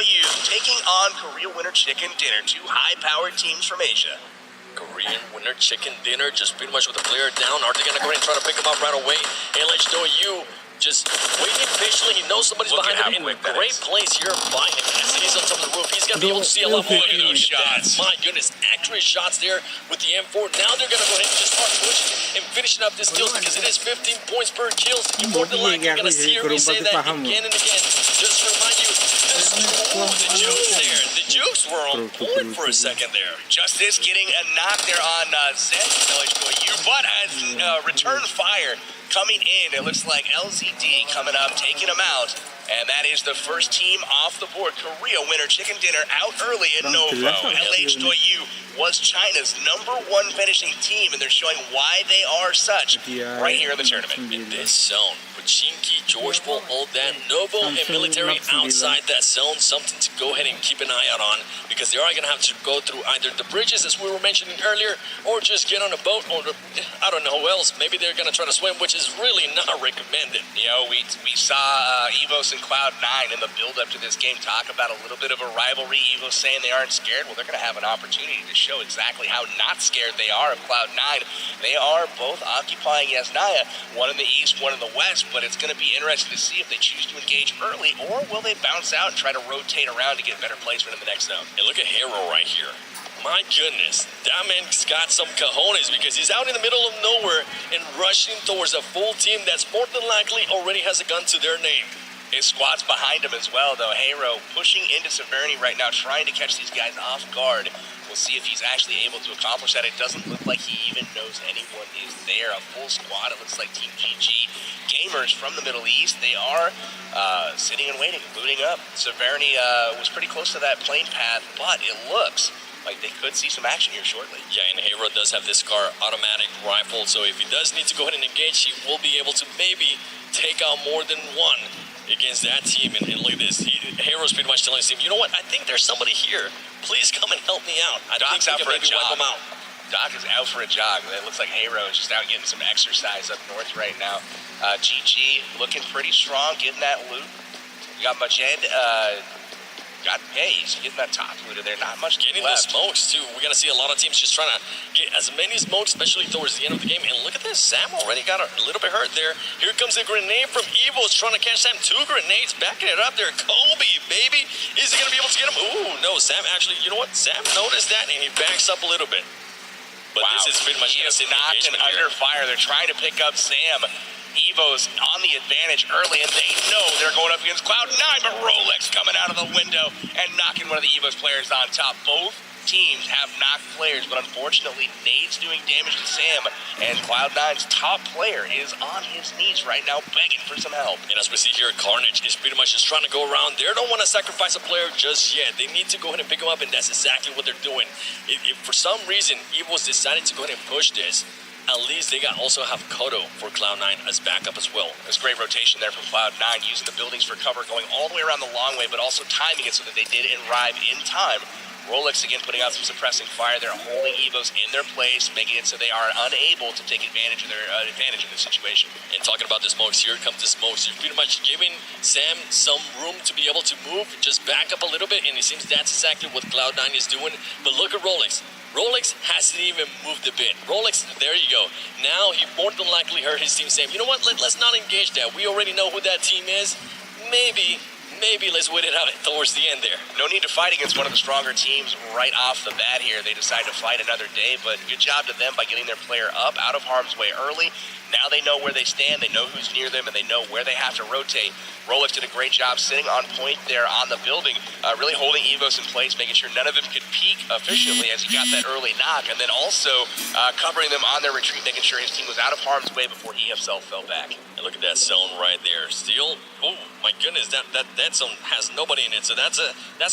LH2U taking on Korea Winter Chicken Dinner, two high-powered teams from Asia. Korean Winter Chicken Dinner, just pretty much with the player down. Are they going to go ahead and try to pick him up right away? LH2U just waiting patiently. He knows somebody's behind him. In a great place here by him. As he's on top of the roof, he's going to be able to see a lot more of those shots. My goodness, accurate shots there with the M4. Now they're going to go ahead and just start pushing and finishing up this kills because it is 15 points per kill. So you're more than likely going to see me say that again and again. Just to remind you, the jukes there. The jukes were on point for a second there. Justice getting a knock there on Zed LH2U, but has returned fire coming in. It looks like LZD coming up, taking him out. And that is the first team off the board. Korea Winter Chicken Dinner out early in Novo. LH2U was China's #1 finishing team, and they're showing why they are such right here in the tournament. In this zone, Pachinki, George Bull, all that, Novo and military outside that zone, something to go ahead and keep an eye out on, because they are going to have to go through either the bridges, as we were mentioning earlier, or just get on a boat, or I don't know who else. Maybe they're going to try to swim, which is really not recommended. You know, we saw Evos and Cloud9 in the build-up to this game talk about a little bit of a rivalry. Evos saying they aren't scared. Well, they're going to have an opportunity to show exactly how not scared they are of Cloud9. They are both occupying Yasnaya, one in the east, one in the west, but it's going to be interesting to see if they choose to engage early, or will they bounce out and try to rotate around to get better placement in the next zone. And look at Hero right here. My goodness, that man's got some cojones, because he's out in the middle of nowhere and rushing towards a full team that's more than likely already has a gun to their name. His squad's behind him as well, though. Hero pushing into Severny right now, trying to catch these guys off guard. We'll see if he's actually able to accomplish that. It doesn't look like he even knows anyone is there. A full squad, it looks like Team GG. Gamers from the Middle East, they are sitting and waiting, looting up. Severny was pretty close to that plane path, but it looks like they could see some action here shortly. Yeah, and Hero does have this car automatic rifle, so if he does need to go ahead and engage, he will be able to maybe take out more than one against that team. And look at this, Hero's pretty much telling his team, you know what, I think there's somebody here. Please come and help me out. I Doc's think out for a jog. wipe him out. Doc is out for a jog. It looks like Hero is just out getting some exercise up north right now. GG looking pretty strong, getting that loot. You got Majed, he's getting that top looter there. Not much getting left. The smokes too. We're gonna see a lot of teams just trying to get as many smokes, especially towards the end of the game. And look at this, Sam already got a little bit hurt there. Here comes a grenade from Evo's trying to catch Sam. 2 grenades, backing it up there. Kobe, baby, is he gonna be able to get him? Ooh, no, Sam actually, you know what? Sam noticed that and he backs up a little bit. But wow, this is pretty much he is knocked and under fire. They're trying to pick up Sam. Evo's on the advantage early, and they know they're going up against Cloud9, but Rolex coming out of the window and knocking one of the Evo's players on top. Both teams have knocked players, but unfortunately, Nade's doing damage to Sam, and Cloud9's top player is on his knees right now, begging for some help. And as we see here, Carnage is pretty much just trying to go around. They don't want to sacrifice a player just yet. They need to go ahead and pick him up, and that's exactly what they're doing. If for some reason Evo's decided to go ahead and push this, at least they also have Kodo for Cloud9 as backup as well. There's great rotation there from Cloud9, using the buildings for cover, going all the way around the long way, but also timing it so that they did arrive in time. Rolex again putting out some suppressing fire. They're holding Evos in their place, making it so they are unable to take advantage of the situation. And talking about the smokes, here comes the smokes. You're pretty much giving Sam some room to be able to move, just back up a little bit, and it seems that's exactly what Cloud9 is doing. But look at Rolex. Rolex hasn't even moved a bit. Rolex, there you go. Now he more than likely heard his team saying, you know what, let's not engage that. We already know who that team is. Maybe let's wait it out towards the end there. No need to fight against one of the stronger teams right off the bat here. They decide to fight another day, but good job to them by getting their player up out of harm's way early. Now they know where they stand, they know who's near them, and they know where they have to rotate. Rolex did a great job sitting on point there on the building, really holding Evos in place, making sure none of them could peek efficiently as he got that early knock, and then also covering them on their retreat, making sure his team was out of harm's way before he himself fell back. And look at that zone right there. Still, oh my goodness, that zone has nobody in it, so that's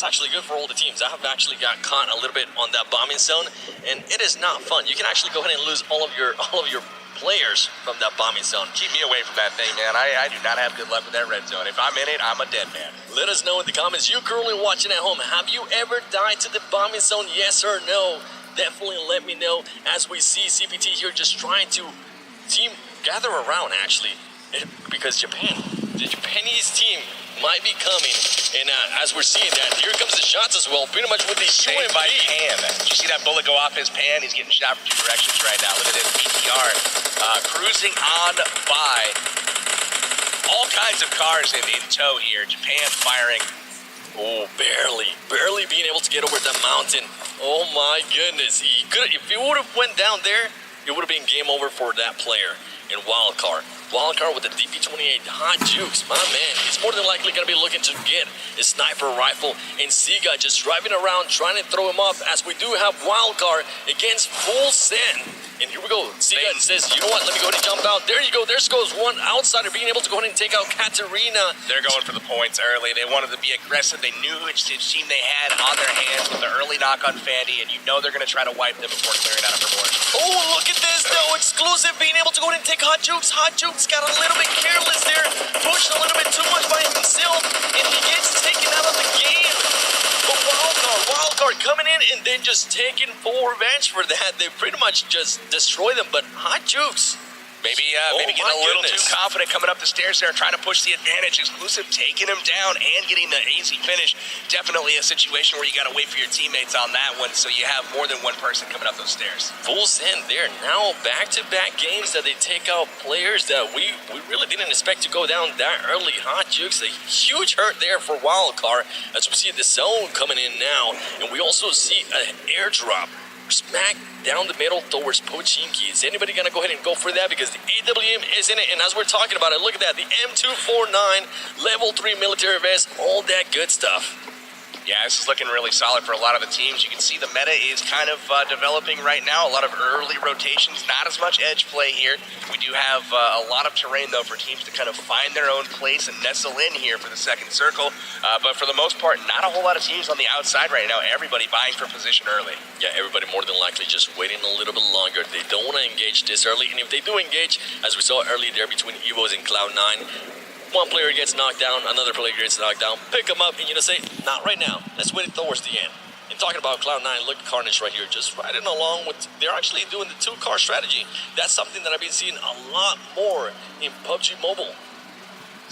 actually good for all the teams. I have actually got caught a little bit on that bombing zone, and it is not fun. You can actually go ahead and lose all of your players from that bombing zone. Keep me away from that thing, man. I do not have good luck with that red zone. If I'm in it, I'm a dead man. Let us know in the comments. You currently watching at home, have you ever died to the bombing zone? Yes or no? Definitely let me know. As we see CPT here just trying to gather around, actually, because the Japanese team might be coming. And as we're seeing that, here comes the shots as well, pretty much with the Saved by Pan. Did you see that bullet go off his pan? He's getting shot from 2 directions right now. Look at this PTR. Cruising on by. All kinds of cars in tow here. Japan firing. Oh, barely being able to get over the mountain. Oh my goodness. He could, if he would have went down there, it would have been game over for that player. And Wildcard with the DP-28 hot jukes, my man, he's more than likely going to be looking to get a sniper rifle. And Siga just driving around trying to throw him off, as we do have Wildcard against full send. And here we go. Siga says, you know what, let me go ahead and jump out. There you go. There goes one outsider being able to go ahead and take out Katarina. They're going for the points early. They wanted to be aggressive. They knew which team they had on their hands with the early knock on Fandy, and you know they're going to try to wipe them before clearing out of Vermont. Oh, look at this, though. Exclusive being able to go ahead and take Hot Jukes. Hot Jukes got a little bit careless there, pushed a little bit too much by himself, and he gets taken out of the game. But Wildcard coming in and then just taking full revenge for that. They pretty much just destroy them, but Hot Jukes. Maybe getting a little too confident coming up the stairs there, trying to push the advantage. Exclusive taking him down and getting the easy finish. Definitely a situation where you got to wait for your teammates on that one, so you have more than one person coming up those stairs. Full send there. Now back-to-back games that they take out players that we really didn't expect to go down that early. Hot Jukes, a huge hurt there for Wildcard, as we see the zone coming in now, and we also see an airdrop smack down the middle towards Pochinki. Is anybody going to go ahead and go for that? Because the AWM is in it, and as we're talking about it, look at that, the M249, level 3 military vest, all that good stuff. Yeah, this is looking really solid for a lot of the teams. You can see the meta is kind of developing right now. A lot of early rotations, not as much edge play here. We do have a lot of terrain, though, for teams to kind of find their own place and nestle in here for the second circle. But for the most part, not a whole lot of teams on the outside right now. Everybody vying for position early. Yeah, everybody more than likely just waiting a little bit longer. They don't want to engage this early. And if they do engage, as we saw earlier there between Evos and Cloud9, one player gets knocked down, another player gets knocked down, pick them up, and you know, say, not right now. Let's wait towards the end. And talking about Cloud9, look at Carnage right here, just riding along with, they're actually doing the 2-car strategy. That's something that I've been seeing a lot more in PUBG Mobile.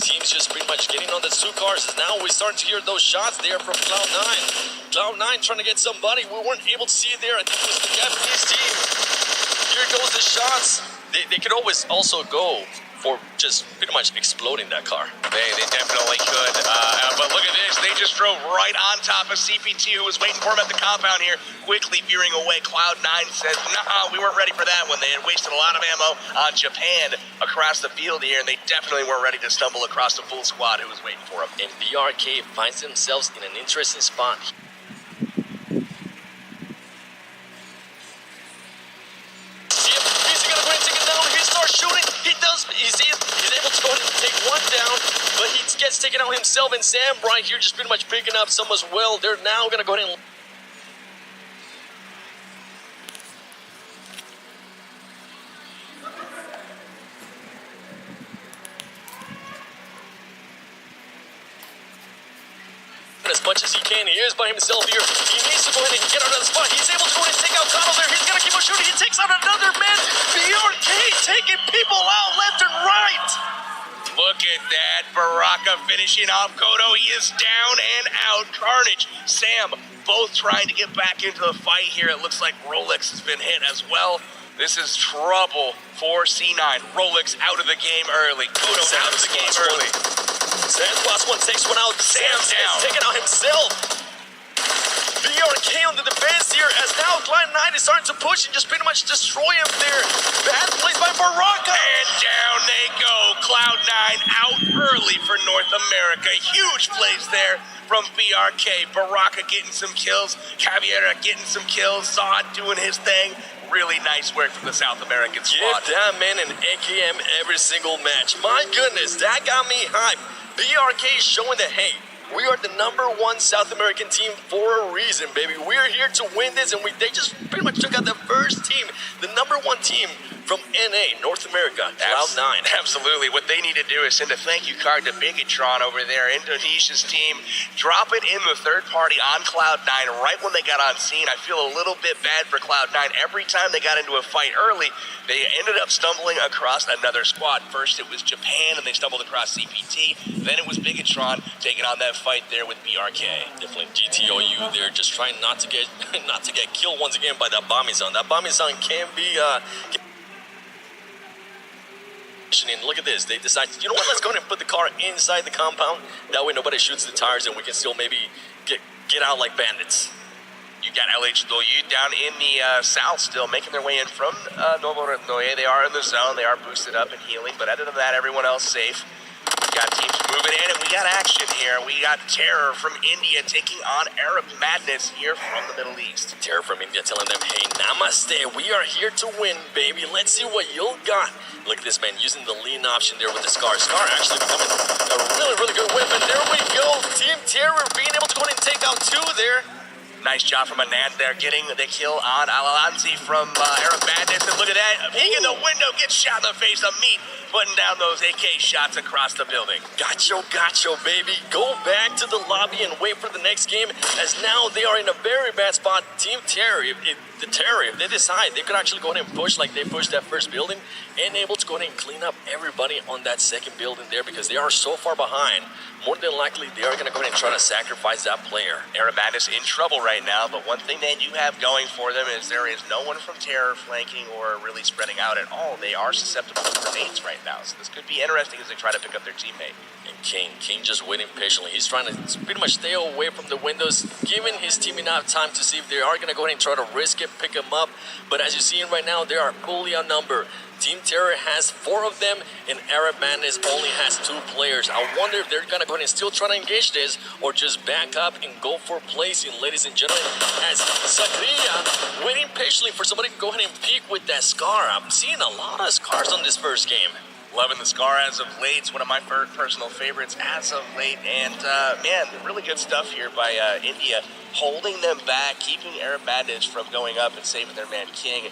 Teams just pretty much getting on the 2 cars, and now we're starting to hear those shots there from Cloud9. Cloud9 trying to get somebody. We weren't able to see it there. I think it was the Japanese team. Here goes the shots. They could always also go for just pretty much exploding that car. They definitely could. But look at this. They just drove right on top of CP2, who was waiting for him at the compound here, quickly veering away. Cloud9 says, nah, we weren't ready for that one. They had wasted a lot of ammo on Japan across the field here, and they definitely weren't ready to stumble across the full squad who was waiting for them. And BRK finds themselves in an interesting spot. He's able to go ahead and take one down, but he gets taken out himself, and Sam right here just pretty much picking up some as well. They're now going to go ahead and... as much as he can. He is by himself here. He needs to go ahead and get out of the spot. He's able to go ahead and take out Connell there. He's going to keep on shooting. He takes out another man. BRK taking people out left and right. Look at that. Baraka finishing off Kodo. He is down and out. Carnage, Sam, both trying to get back into the fight here. It looks like Rolex has been hit as well. This is trouble for C9. Rolex out of the game early. Kodo out of the game early. Sam plus one takes one out. Sam's down. Taking out himself. BRK on the defense here, as now Cloud9 is starting to push and just pretty much destroy him there. Bad plays by Baraka. And down they go. Cloud9 out early for North America. Huge plays there from BRK. Baraka getting some kills. Caviera getting some kills. Zod doing his thing. Really nice work from the South American squad. Give that man an AKM every single match. My goodness, that got me hyped. BRK is showing that, hey, We are the #1 South American team for a reason, baby. We are here to win this, and they just pretty much took out the first team, the #1 team from NA, North America, Cloud9. Absolutely. What they need to do is send a thank you card to Bigatron over there, Indonesia's team. Drop it in the third party on Cloud9 right when they got on scene. I feel a little bit bad for Cloud9. Every time they got into a fight early, they ended up stumbling across another squad. First it was Japan, and they stumbled across CPT. Then it was Bigatron taking on that fight there with BRK. Definitely GTOU there, just trying not to get killed once again by that bombing zone. That bombing zone can be and look at this. They decide, you know what, let's go ahead and put the car inside the compound. That way nobody shoots the tires and we can still maybe get out like bandits. You got LH2 down in the south still making their way in from Novo Retnoye. They are in the zone. They are boosted up and healing. But other than that, everyone else safe. We got teams moving in, and we got action here. We got Terror from India taking on Arab Madness here from the Middle East. Terror from India telling them, hey, namaste, we are here to win, baby. Let's see what you got. Look at this man using the lean option there with the Scar. Scar actually becoming a really, really good weapon. There we go. Team Terror being able to go ahead and take out 2 there. Nice job from Anand there, getting the kill on Alalanzi from Arab Madness. And look at that, peek in the window, gets shot in the face of Meat, putting down those AK shots across the building. Gotcha, baby. Go back to the lobby and wait for the next game, as now they are in a very bad spot. Team Terror, if they decide, they could actually go ahead and push like they pushed that first building, and able to go ahead and clean up everybody on that second building there, because they are so far behind. More than likely, they are going to go ahead and try to sacrifice that player. Arab Madness in trouble right now, but one thing that you have going for them is there is no one from Terror flanking or really spreading out at all. They are susceptible to grenades right now, so this could be interesting as they try to pick up their teammate. And King just waiting patiently. He's trying to pretty much stay away from the windows, giving his team enough time to see if they are going to go ahead and try to risk it, pick him up. But as you see right now, they are fully outnumbered. Team Terror has 4 of them, and Arab Madness only has 2 players. I wonder if they're going to go ahead and still try to engage this, or just back up and go for placing, ladies and gentlemen. As Sakria waiting patiently for somebody to go ahead and peek with that Scar. I'm seeing a lot of Scars on this first game. Loving the Scar as of late. It's one of my personal favorites as of late. And, man, really good stuff here by India. Holding them back, keeping Arab Madness from going up and saving their man King.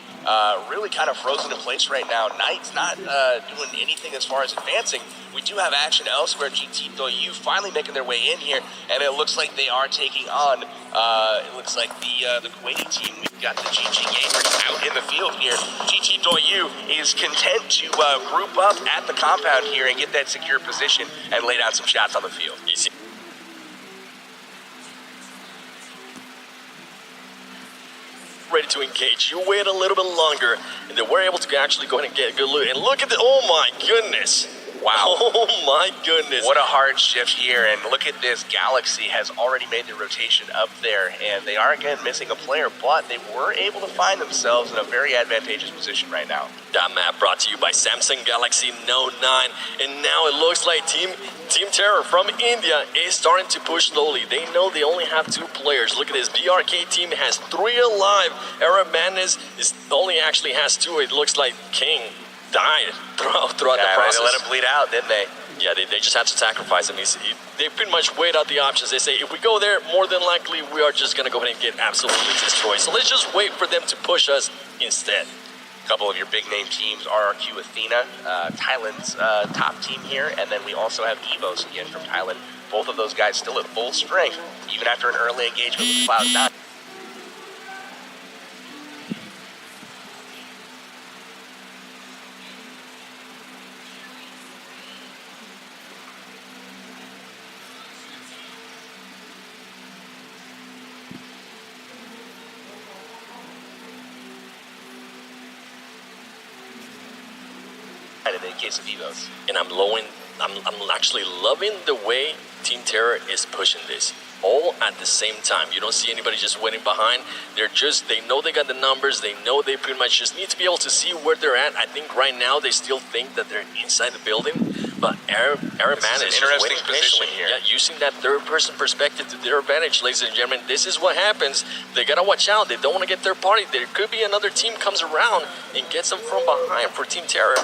Really kind of frozen in place right now. Knight's not doing anything as far as advancing. We do have action elsewhere. GTOU finally making their way in here. And it looks like they are taking on, it looks like the Kuwaiti team. We've got the GG Gamers out in the field here. GTOU is content to group up at the compound here and get that secure position and lay down some shots on the field. Easy. Ready to engage. You wait a little bit longer, and they were able to actually go ahead and get a good loot. And look at the, oh my goodness. Wow. Oh my goodness. What a hard shift here, and look at this. Galaxy has already made the rotation up there, and they are again missing a player, but they were able to find themselves in a very advantageous position right now. That map brought to you by Samsung Galaxy Note 9, and now it looks like Team Terror from India is starting to push slowly. They know they only have 2 players. Look at this. BRK team has 3 alive. Arab Madness only actually has 2. It looks like King died throughout the process. They let him bleed out, didn't they? Yeah, they just had to sacrifice him. They pretty much weighed out the options. They say, if we go there, more than likely, we are just going to go ahead and get absolutely destroyed. So let's just wait for them to push us instead. A couple of your big-name teams, RRQ Athena, Thailand's top team here, and then we also have Evos again from Thailand. Both of those guys still at full strength, even after an early engagement with Cloud9. In the case of Evos. And I'm actually loving the way Team Terror is pushing this all at the same time. You don't see anybody just waiting behind. They know they got the numbers. They know they pretty much just need to be able to see where they're at. I think right now they still think that they're inside the building, but Arab Man is just waiting patiently here. Yeah, using that third-person perspective to their advantage, ladies and gentlemen. This is what happens. They gotta watch out. They don't want to get their party. There could be another team comes around and gets them from behind for Team Terror.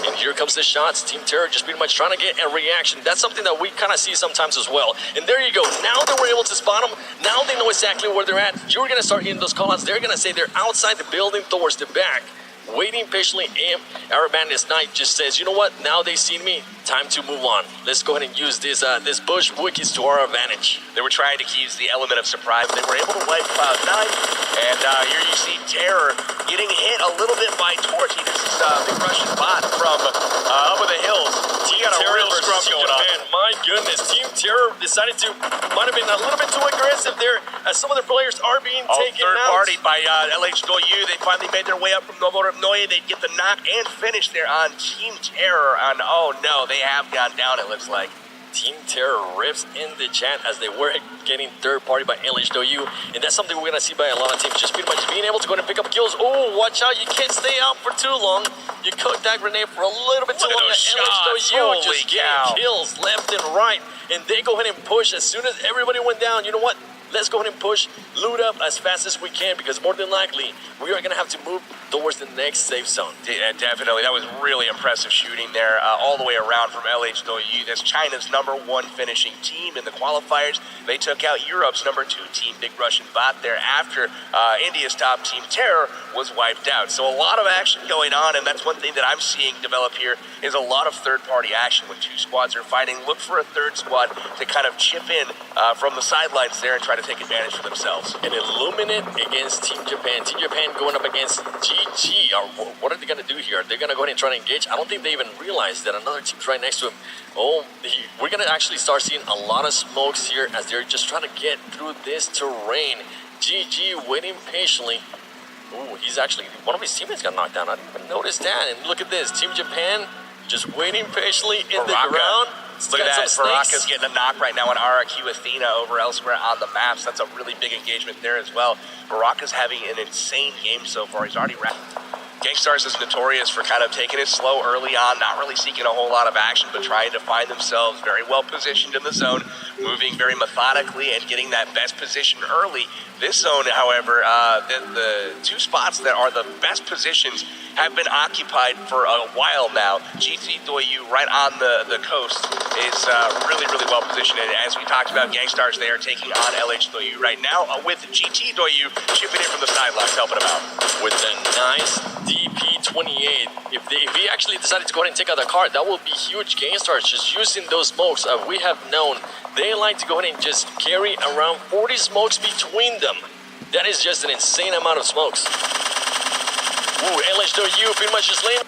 And here comes the shots. Team Terror just pretty much trying to get a reaction. That's something that we kind of see sometimes as well. And there you go. Now that we're able to spot them, now they know exactly where they're at. You're going to start hitting those callouts. They're going to say they're outside the building towards the back, waiting patiently. Our bandit Knight just says, you know what? Now they've seen me. Time to move on. Let's go ahead and use this bush wikis to our advantage. They were trying to use the element of surprise. They were able to wipe Cloud9. And here you see Terror getting hit a little bit by Torchy. This is the Russian bot from up in the hills. He got a real scrum going on. My goodness, Team Terror decided to, might have been a little bit too aggressive there, as some of their players are being taken third out. party by LH Doyu. They finally made their way up from Novorodnoye. They get the knock and finish there on Team Terror. And oh no, they have gone down, it looks like. Team Terror rips in the chat as they were getting third party by LHW, and that's something we're going to see by a lot of teams, just pretty much being able to go and pick up kills. Oh, watch out, you can't stay out for too long. You cooked that grenade for a little bit too long. LHW just getting kills left and right, and they go ahead and push as soon as everybody went down. You know what? Let's go ahead and push, loot up as fast as we can, because more than likely, we are going to have to move towards the next safe zone. Yeah, definitely. That was really impressive shooting there all the way around from LH2U. That's China's #1 finishing team in the qualifiers. They took out Europe's #2 team, Big Russian Bot, there after India's top team, Terror, was wiped out. So a lot of action going on, and that's one thing that I'm seeing develop here is a lot of third-party action when two squads are fighting. Look for a third squad to kind of chip in from the sidelines there and try to take advantage for themselves. And Illuminate against Team Japan. Team Japan going up against GG. What are they going to do here? They're going to go ahead and try to engage. I don't think they even realize that another team's right next to him. Oh, we're going to actually start seeing a lot of smokes here as they're just trying to get through this terrain. GG waiting patiently. Ooh, he's actually, one of his teammates got knocked down. I didn't even notice that. And look at this. Team Japan just waiting patiently in the ground. Look at that, Baraka's getting a knock right now on RRQ Athena over elsewhere on the maps. That's a really big engagement there as well. Baraka's having an insane game so far. He's already wrapped. Gangstars is notorious for kind of taking it slow early on, not really seeking a whole lot of action, but trying to find themselves very well positioned in the zone, moving very methodically and getting that best position early. This zone, however, the two spots that are the best positions have been occupied for a while now. GT Doyu right on the coast is really, really well positioned. And as we talked about, Gangstars, they are taking on LH Doyu right now with GT Doyu chipping in from the sidelines, helping them out. With a nice DP28. If he actually decided to go ahead and take out the car, that would be huge. Gangstars just using those smokes. We have known they like to go ahead and just carry around 40 smokes between them. That is just an insane amount of smokes. Ooh, LH2U pretty much just laying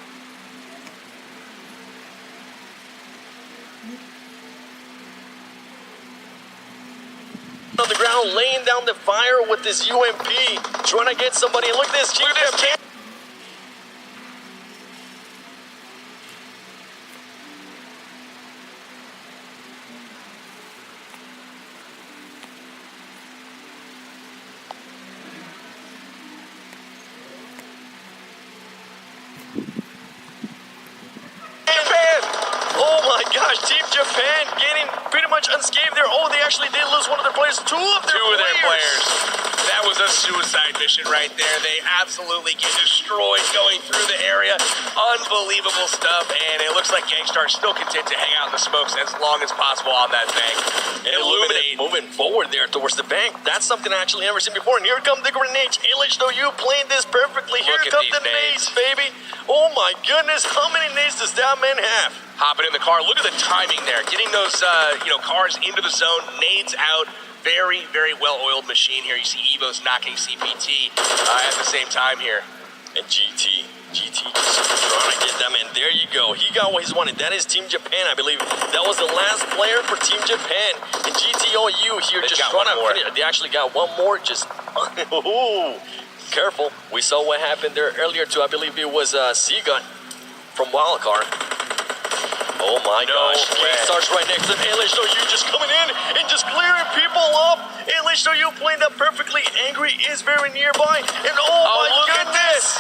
on the ground, laying down the fire with this UMP, trying to get somebody. And look at this, look at this. Team Japan getting pretty much unscathed there. Oh, they actually did lose one of their players. Two of their players. That was a suicide mission right there. They absolutely get destroyed going through the area. Unbelievable stuff, and it looks like Gangstar's still content to hang out in the smokes as long as possible on that bank. Illuminate moving forward there towards the bank. That's something I actually never seen before. And here come the grenades. LH2U playing this perfectly. Here come the nades, baby. Oh my goodness, how many nades does that man have? Hopping in the car. Look at the timing there. Getting those cars into the zone. Nades out. Very, very well-oiled machine here. You see Evo's knocking CPT at the same time here. And GT just trying to get them in. There you go. He got what he's wanted. That is Team Japan, I believe. That was the last player for Team Japan. And GTOU here just trying to finish. They actually got one more. Just ooh, careful. We saw what happened there earlier too. I believe it was Seagun from Wildcard. Oh my gosh, Starts right next to LH2U just coming in and just clearing people up. LH2U playing that perfectly. Angry is very nearby. And oh my goodness.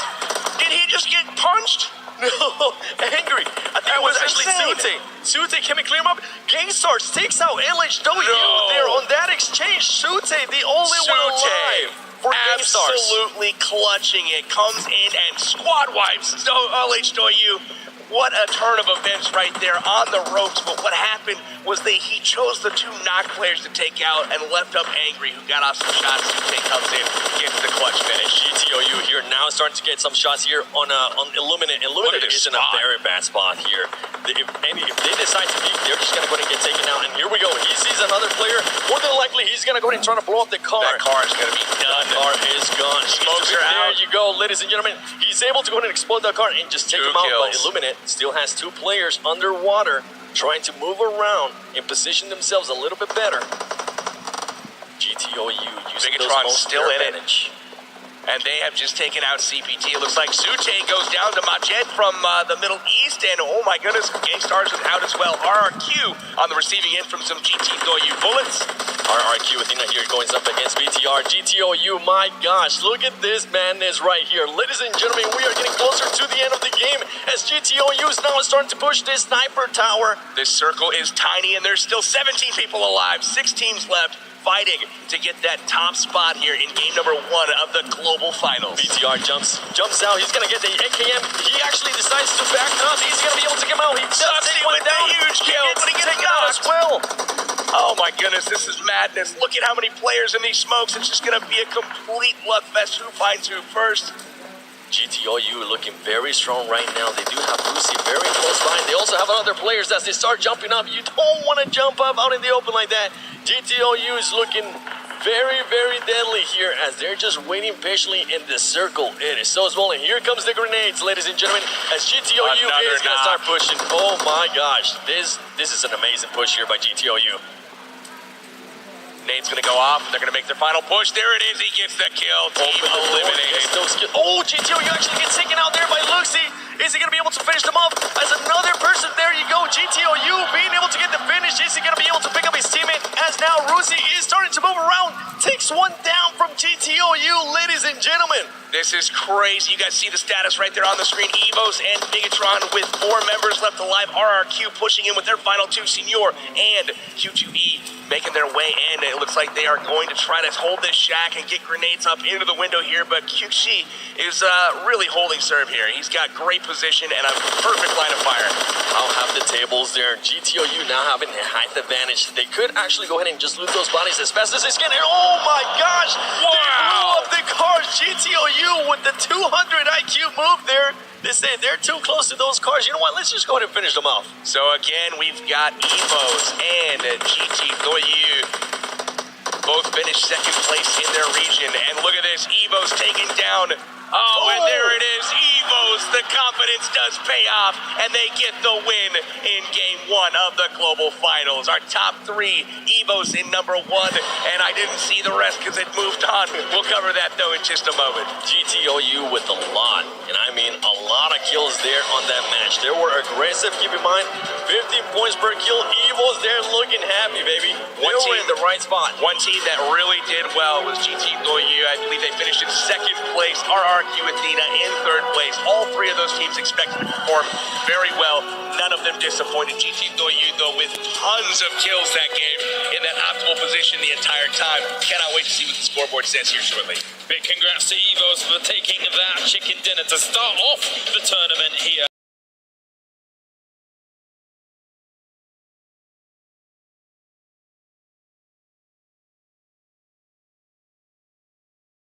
Did he just get punched? No, Angry. I think it was actually Sute. Sute, can we clear him up? Gangstars takes out LH2U there on that exchange. Sute, the only one alive for Gangstars. Absolutely clutching it. Comes in and squad wipes LH2U. What a turn of events right there on the ropes. But what happened was he chose the two knock players to take out and left up Angry, who got off some shots. Sute comes in, gets the clutch finish. GTOU here now starting to get some shots here on Illuminate. Illuminate is in a very bad spot here. If they decide to leave, they're just going to go ahead and get taken out. And here we go. He sees another player. More than likely, he's going to go ahead and try to blow up the car. That car is going to be done. The car is gone. Smokes are out. There you go, ladies and gentlemen. He's able to go ahead and explode that car and just take him out. But Illuminate still has two players underwater trying to move around and position themselves a little bit better. GTOU using those most still in advantage. And they have just taken out CPT. It looks like Sute goes down to Majed from the Middle East. And oh my goodness, Gangstars is out as well. RRQ on the receiving end from some GTOU bullets. RRQ Athena here going up against BTR. GTOU, my gosh, look at this madness right here. Ladies and gentlemen, we are getting closer to the end of the game as GTOU is now starting to push this sniper tower. This circle is tiny and there's still 17 people alive. 6 teams left, fighting to get that top spot here in game number 1 of the global finals. BTR jumps out. He's gonna get the AKM. He actually decides to back up. He's gonna be able to come out. He does take one down. Huge kill, but he gets taken out as well. Oh my goodness, this is madness. Look at how many players in these smokes. It's just gonna be a complete bloodfest. Who finds who first? GTOU looking very strong right now. They do have Lucy very close by. They also have other players as they start jumping up. You don't want to jump up out in the open like that. GTOU is looking very, very deadly here as they're just waiting patiently in the circle. It is so small. And here comes the grenades, ladies and gentlemen, as GTOU is going to start pushing. Oh my gosh. This is an amazing push here by GTOU. Nade's going to go off. They're going to make their final push. There it is. He gets the kill. Team eliminated. Oh, GTOU actually gets taken out there by Luxy. Is he going to be able to finish them off? As another person, there you go. GTOU being able to get the finish. Is he going to be able to pick up his teammate? As now Rusi is starting to move around. Takes one down from GTOU, ladies and gentlemen. This is crazy. You guys see the status right there on the screen. Evos and Bigatron with 4 members left alive. RRQ pushing in with their final 2. Senior and Q2E making their way in. It looks like they are going to try to hold this shack and get grenades up into the window here. But QC is really holding serve here. He's got great position and a perfect line of fire. I'll have the tables there. GTOU now having a height advantage. They could actually go ahead and just loot those bodies as fast as they can. And oh my gosh! Wow! They blew up the cars. GTOU with the 200 IQ move there. They say they're too close to those cars. You know what? Let's just go ahead and finish them off. So again, we've got Evos and GTOU both finished second place in their region. And look at this, Evos taking down. Oh, and there it is, Evos. The confidence does pay off, and they get the win in game 1 of the global finals. Our top 3, Evos in number 1, and I didn't see the rest because it moved on. We'll cover that, though, in just a moment. GTOU with a lot, and I mean a lot of kills there on that match. They were aggressive, keep in mind, 15 points per kill. Evos, they're looking happy, baby. They were in the right spot. One team that really did well was GTOU. I believe they finished in second place. RRQ Athena in third place. All 3 of those teams expected to perform very well. None of them disappointed. GTOU, though, with tons of kills that game in that optimal position the entire time. Cannot wait to see what the scoreboard says here shortly. Big congrats to Evos for taking that chicken dinner to start off the tournament here.